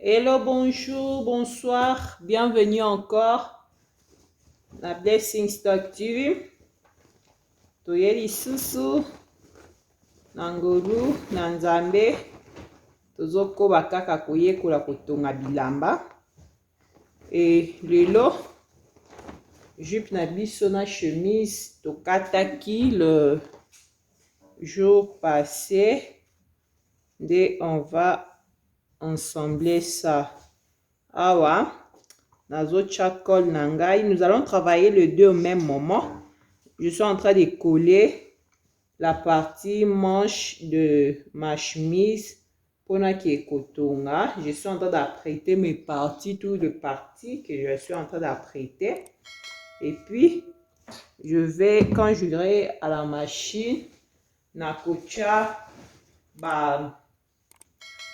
Hello, bonjour, bonsoir, bienvenue encore na Blessing Stock TV. Toyeli susu na ngolu na nzambe tozokoba kaka koyekola kotonga bilamba e lelo jupe na biso na chemise tokataki le jour passé nde on va ensembler ça. Awa nazotia col na ngai. Nous allons travailler les deux au même moment. Je suis en train de coller la partie manche de ma chemise pour kotonga. Je suis en train d'apprêter mes parties, toutes les parties que je suis en train d'apprêter. Et puis je vais, quand je vais à la machine, nakocha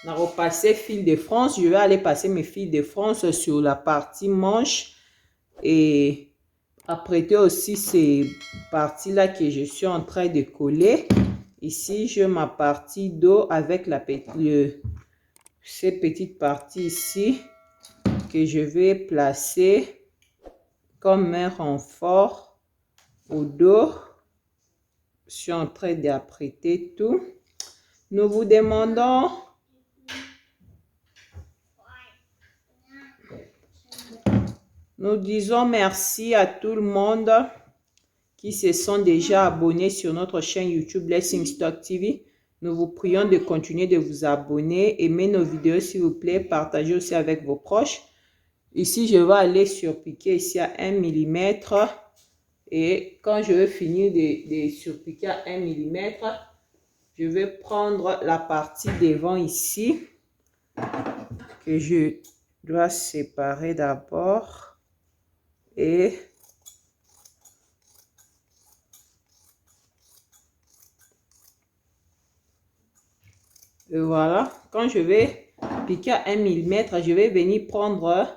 na repasser fil de France. Je vais aller passer mes fils de France sur la partie manche et apprêter aussi ces parties là que je suis en train de coller. Ici j'ai ma partie dos avec ces petites parties ici que je vais placer comme un renfort au dos. Je suis en train d'apprêter tout. Nous vous demandons Nous disons merci à tout le monde qui se sont déjà abonnés sur notre chaîne YouTube Blessing Stock TV. Nous vous prions de continuer de vous abonner, aimer nos vidéos s'il vous plaît, partagez aussi avec vos proches. Ici, je vais aller surpiquer ici à 1 mm et quand je vais finir de surpiquer à 1 mm, je vais prendre la partie devant ici que je dois séparer d'abord. Et voilà, quand je vais piquer à 1 mm, je vais venir prendre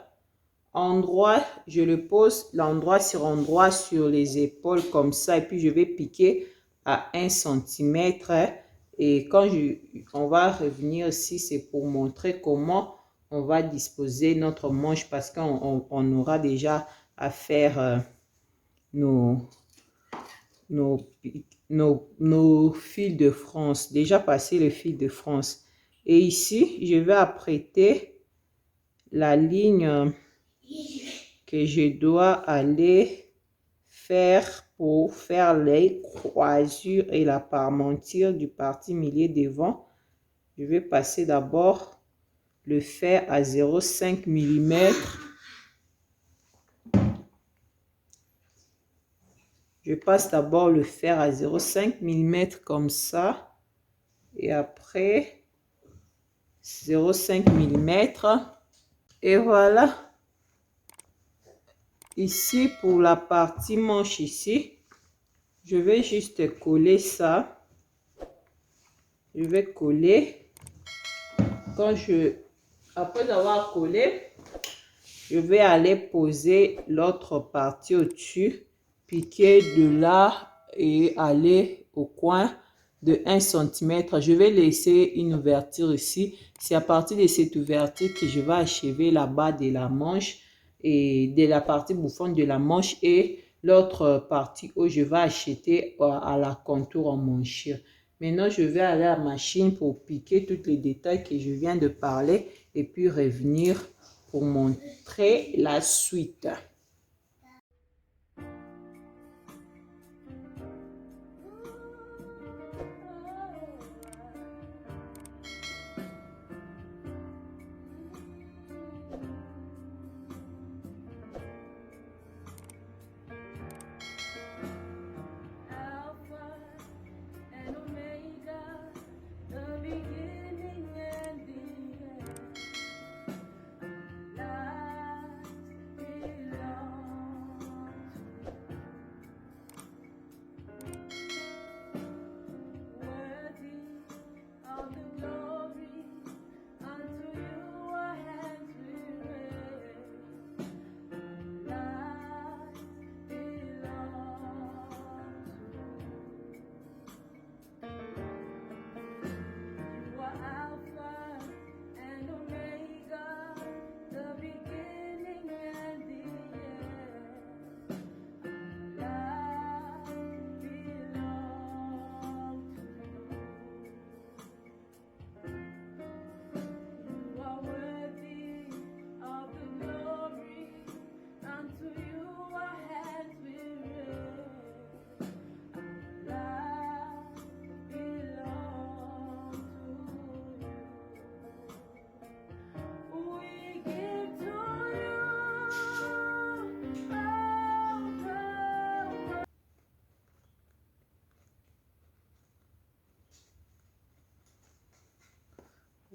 endroit, je le pose l'endroit sur les épaules comme ça, et puis je vais piquer à 1 cm. Et quand on va revenir ici, c'est pour montrer comment on va disposer notre manche, parce qu'on aura déjà à faire nos fils de France, déjà passé le fil de France. Et ici, je vais apprêter la ligne que je dois aller faire pour faire les croisures et la parmenture du parti milieu devant. Je vais passer d'abord le fer à 0,5 mm. Je passe d'abord le fer à 0,5 mm comme ça. Et après 0,5 mm. Et voilà. Ici, pour la partie manche ici, je vais juste coller ça. Je vais coller. Après avoir collé, je vais aller poser l'autre partie au-dessus, piquer de là et aller au coin de 1 cm. Je vais laisser une ouverture ici. C'est à partir de cette ouverture que je vais achever la bas de la manche et de la partie bouffonne de la manche, et l'autre partie où je vais acheter à la contour en manchure. Maintenant, je vais aller à la machine pour piquer tous les détails que je viens de parler et puis revenir pour montrer la suite.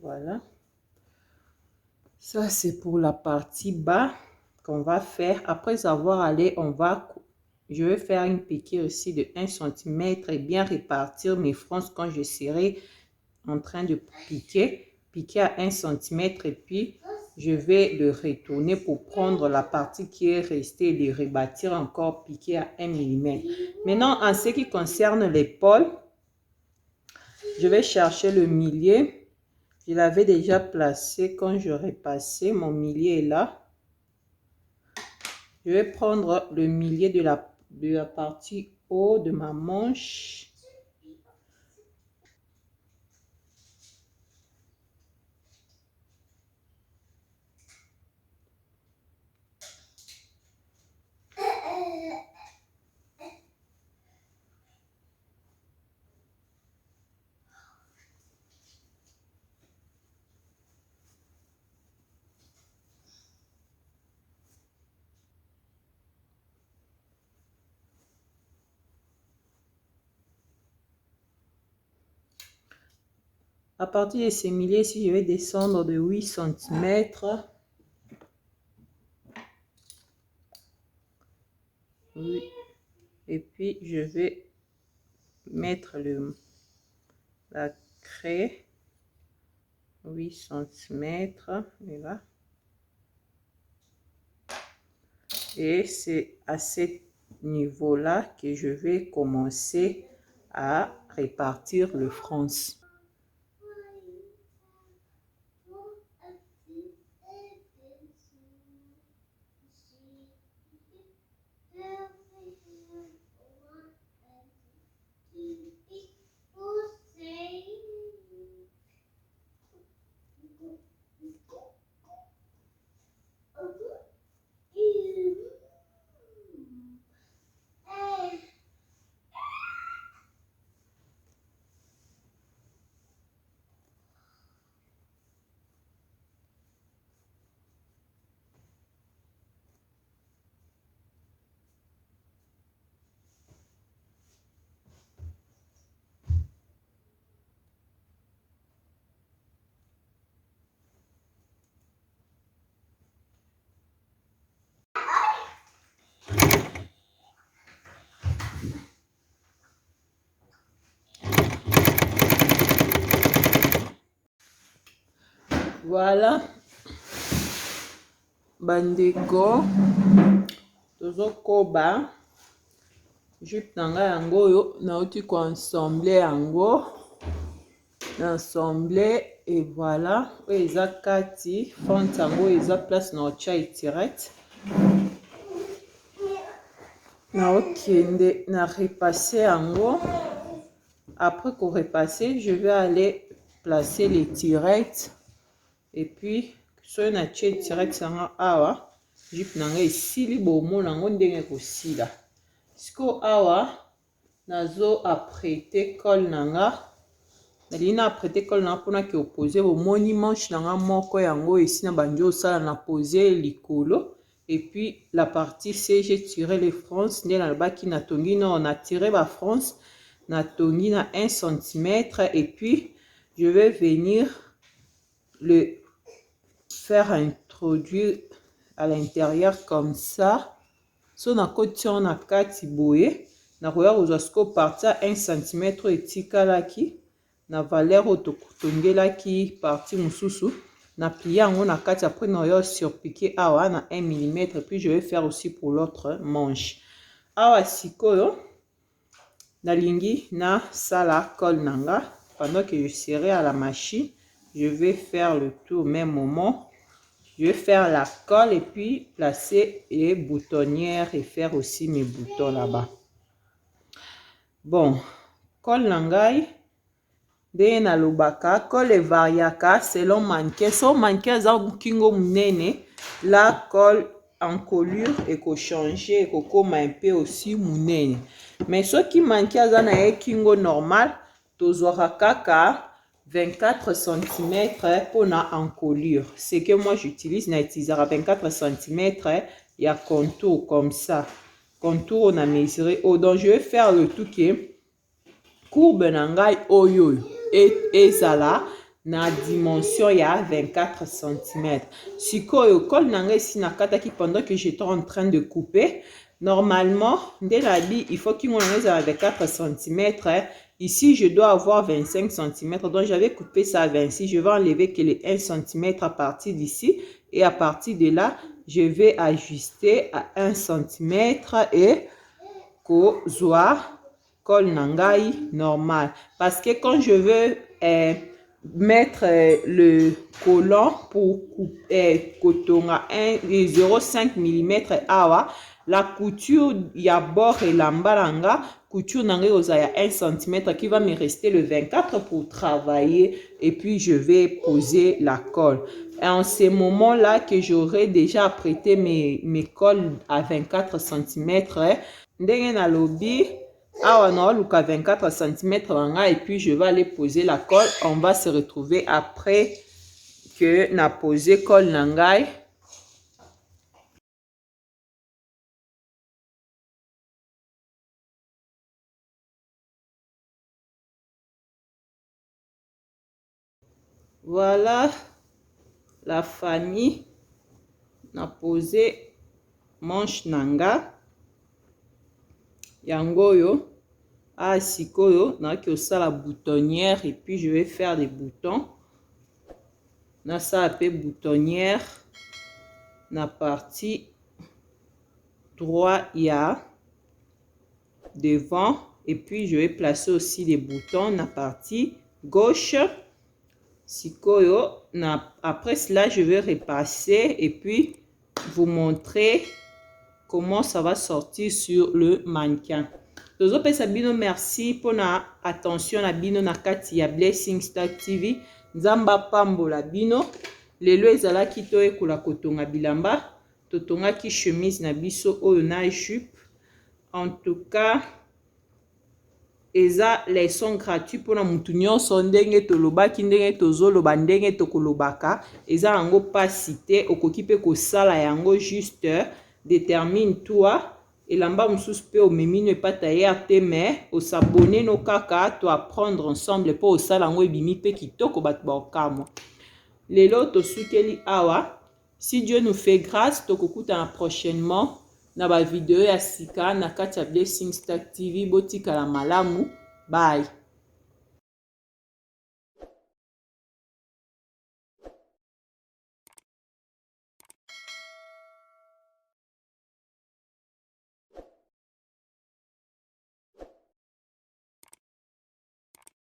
Voilà. Ça, c'est pour la partie bas qu'on va faire. Après avoir allé, je vais faire une piquée aussi de 1 cm et bien répartir mes fronces quand je serai en train de piquer à 1 cm et puis je vais le retourner pour prendre la partie qui est restée et le rebâtir encore piqué à 1 mm. Maintenant, en ce qui concerne l'épaule, je vais chercher le milieu. Je l'avais déjà placé quand j'aurais passé. Mon milieu est là. Je vais prendre le milieu de la partie haut de ma manche. À partir de ces milieux, si je vais descendre de 8 cm. Oui. Et puis, je vais mettre la craie 8 cm. Et là. Et c'est à ce niveau-là que je vais commencer à répartir le fronce. Voilà. Bandeko. Tozokoba. Jupe nanga yango yo. Nauti ko ensemble yango. Ensemble. Et voilà. Eza kati. Fente yango eza place na ocha etirette. Na okende na repasser yango. Après qu'on repasser, je vais aller placer les tirettes. Et puis, soki na tie tirette nanga awa, jupe nanga esili bomona ngo ndenge kosila. Siko awa nazo apprêter col nanga. Nalingi na apprêter col nanga mpona ke opposer bomoni manche nanga moko yango esi na bandi osala na poser likolo. Et puis la partie C, j'ai tiré les fronces. Nde nalobaki na tongi non, na tiré ba fronce. Na tongi na 1 cm. Et puis je vais venir le faire introduire à l'intérieur comme ça. So na koti na kati boye na koya kozwa siko parti à 1 cm etikalaki na valeur ototongelaki parti mosusu na plier yango na kati. Après na koya surpiquer awa na 1 mm. Puis je vais faire aussi pour l'autre manche. Awa sikoyo nalingi na sala col nanga. Pendant que je serai à la machine, je vais faire le tour au même moment. Je vais faire la colle et puis placer les boutonnières et faire aussi mes boutons là-bas. Bon, colle nangai de na lobaka, colle variaka selon mannequin. So mannequin za kingo munene, la colle en colure et ko changer et ko koma un peu aussi munene. Mais ce qui mannequin za na e kingo normal, tozwaka kaka 24 cm pour la encolure. C'est que moi j'utilise, à 24 cm. Il y a contour comme ça. Contour on a mesuré. Oh, donc je vais faire le tout qui est courbe nangai oyo et zala na dimension ya 24 cm. Sikoyo col nanga ici nakataki pendant que j'étais en train de couper. Normalement, dès la vie, il faut qu'il m'en ait à 24 cm. Ici, je dois avoir 25 cm. Donc, j'avais coupé ça à 26. Je vais enlever que les 1 cm à partir d'ici. Et à partir de là, je vais ajuster à 1 cm et kozwa col nangai normal. Parce que quand je veux mettre le collant pour kotonga 0,5 mm awa, la couture ya bord et l'ambalanga, couture nangai osa 1 cm qui va me rester le 24 pour travailler et puis je vais poser la colle. Et en ce moment-là que j'aurai déjà apprêté mes cols à 24 cm, ndenge na lobi awa na luka 24 cm et puis je vais aller poser la colle. On va se retrouver après que na posé colle nangai. Voilà la famille, na posé manche nanga yangoyo. Ah, sikoyo na ki osala boutonnière et puis je vais faire des boutons. Na ça appelle boutonnière na partie droit ya devant et puis je vais placer aussi des boutons na partie gauche. Sikoyo na après cela je vais repasser et puis vous montrer comment ça va sortir sur le mannequin. Tozopesa bino merci pour na attention na bino na kati ya Blessing Star TV. Nzamba pambola bino. Lelo ezalaki to ekola kotonga bilamba. Totongaki chemise na biso oyo na jupe. En tout cas, eza leçon gratuit pour na mutu nyonso ndenge tolobaki ndenge tozoloba ndenge tokolobaka. Eza yango pasi te okoki pe kosala yango juste détermine toi. Elamba mususu pe omemino epata ya te mais osabone no kaka to apprendre ensemble po osala ngo ebimi pe kitoko bato baokamwa. Lelo tosukeli awa. Si Dieu nous fait grâce, tokokutana prochainement na ba vidéo ya sika na kati ya Blessing Star TV. Botika la malamu. Bye.